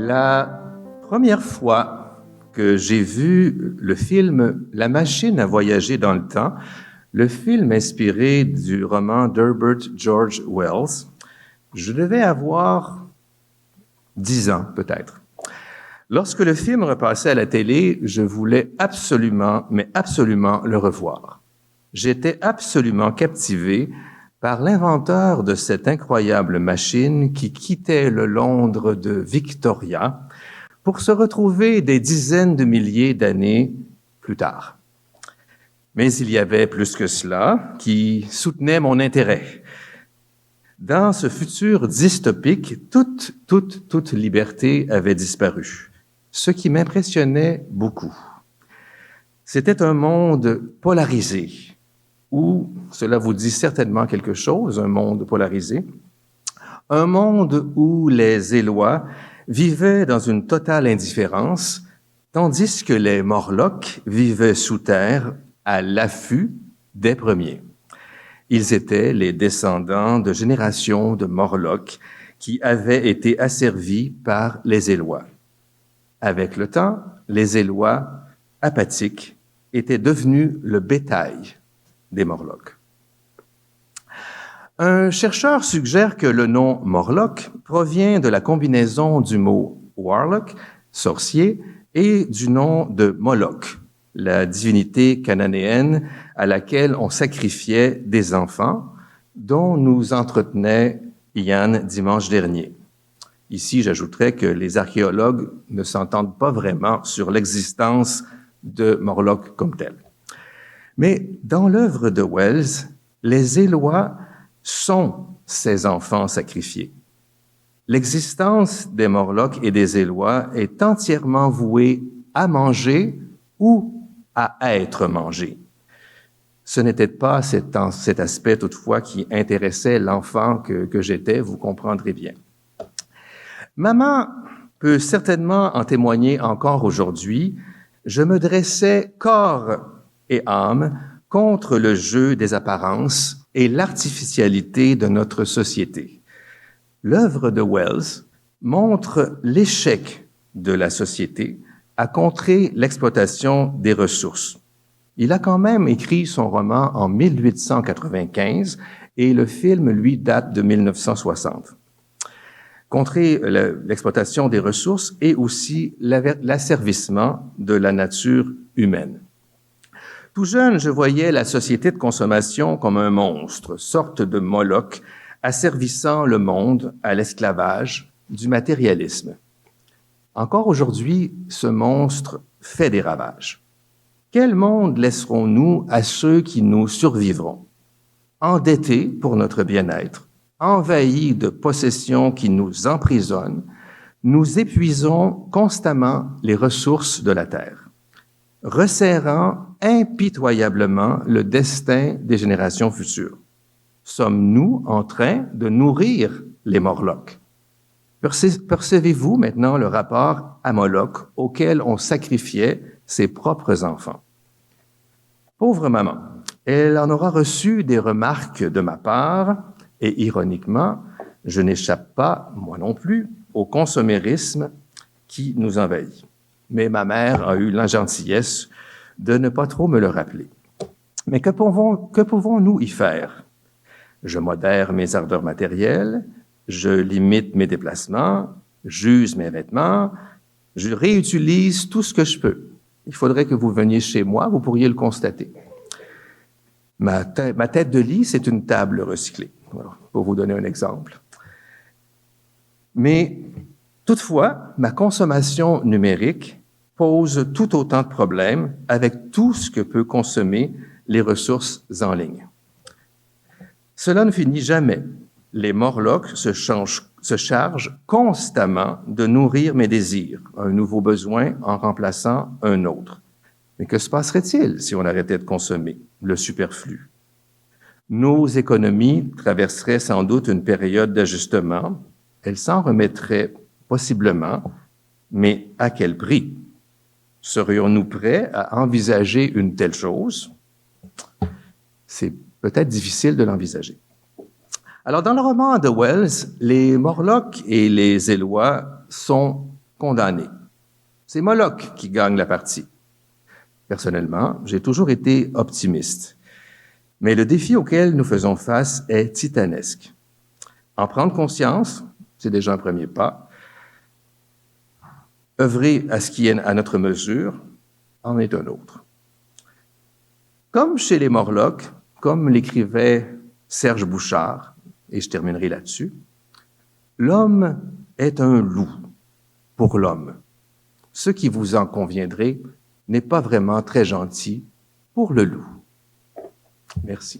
La première fois que j'ai vu le film La machine à voyager dans le temps, le film inspiré du roman d'Herbert George Wells, je devais avoir 10 ans peut-être. Lorsque le film repassait à la télé, je voulais absolument, mais absolument le revoir. J'étais absolument captivé par l'inventeur de cette incroyable machine qui quittait le Londres de Victoria pour se retrouver des dizaines de milliers d'années plus tard. Mais il y avait plus que cela qui soutenait mon intérêt. Dans ce futur dystopique, toute liberté avait disparu, ce qui m'impressionnait beaucoup. C'était un monde polarisé, où, cela vous dit certainement quelque chose, un monde polarisé, un monde où les Élois vivaient dans une totale indifférence, tandis que les Morlocks vivaient sous terre à l'affût des premiers. Ils étaient les descendants de générations de Morlocks qui avaient été asservis par les Élois. Avec le temps, les Élois, apathiques, étaient devenus le bétail des Morlocks. Un chercheur suggère que le nom Morlock provient de la combinaison du mot warlock, sorcier, et du nom de Moloch, la divinité cananéenne à laquelle on sacrifiait des enfants, dont nous entretenait Yann dimanche dernier. Ici, j'ajouterais que les archéologues ne s'entendent pas vraiment sur l'existence de Morlock comme tel. Mais dans l'œuvre de Wells, les Élois sont ces enfants sacrifiés. L'existence des Morlocks et des Élois est entièrement vouée à manger ou à être mangé. Ce n'était pas cet aspect toutefois qui intéressait l'enfant que j'étais, vous comprendrez bien. Maman peut certainement en témoigner encore aujourd'hui. Je me dressais corps et âme contre le jeu des apparences et l'artificialité de notre société. L'œuvre de Wells montre l'échec de la société à contrer l'exploitation des ressources. Il a quand même écrit son roman en 1895 et le film, lui, date de 1960. Contrer l'exploitation des ressources et aussi l'asservissement de la nature humaine. Tout jeune, je voyais la société de consommation comme un monstre, sorte de Moloch, asservissant le monde à l'esclavage du matérialisme. Encore aujourd'hui, ce monstre fait des ravages. Quel monde laisserons-nous à ceux qui nous survivront? Endettés pour notre bien-être, envahis de possessions qui nous emprisonnent, nous épuisons constamment les ressources de la terre, resserrant impitoyablement le destin des générations futures. Sommes-nous en train de nourrir les Morlocks? Percevez-vous maintenant le rapport à Moloch auquel on sacrifiait ses propres enfants? Pauvre maman, elle en aura reçu des remarques de ma part et ironiquement, je n'échappe pas, moi non plus, au consommérisme qui nous envahit. Mais ma mère a eu la gentillesse de ne pas trop me le rappeler. Mais que pouvons-nous y faire? Je modère mes ardeurs matérielles, je limite mes déplacements, j'use mes vêtements, je réutilise tout ce que je peux. Il faudrait que vous veniez chez moi, vous pourriez le constater. Ma tête de lit, c'est une table recyclée, voilà, pour vous donner un exemple. Mais toutefois, ma consommation numérique pose tout autant de problèmes avec tout ce que peut consommer les ressources en ligne. Cela ne finit jamais. Les Morlocks se chargent constamment de nourrir mes désirs, un nouveau besoin en remplaçant un autre. Mais que se passerait-il si on arrêtait de consommer le superflu? Nos économies traverseraient sans doute une période d'ajustement. Elles s'en remettraient possiblement, mais à quel prix? Serions-nous prêts à envisager une telle chose? C'est peut-être difficile de l'envisager. Alors, dans le roman de Wells, les Morlocks et les Élois sont condamné. C'est Moloch qui gagne la partie. Personnellement, j'ai toujours été optimiste. Mais le défi auquel nous faisons face est titanesque. En prendre conscience, c'est déjà un premier pas. Œuvrer à ce qui est à notre mesure en est un autre. Comme chez les Morlocks, comme l'écrivait Serge Bouchard, et je terminerai là-dessus, l'homme est un loup pour l'homme. Ce qui vous en conviendrez n'est pas vraiment très gentil pour le loup. Merci.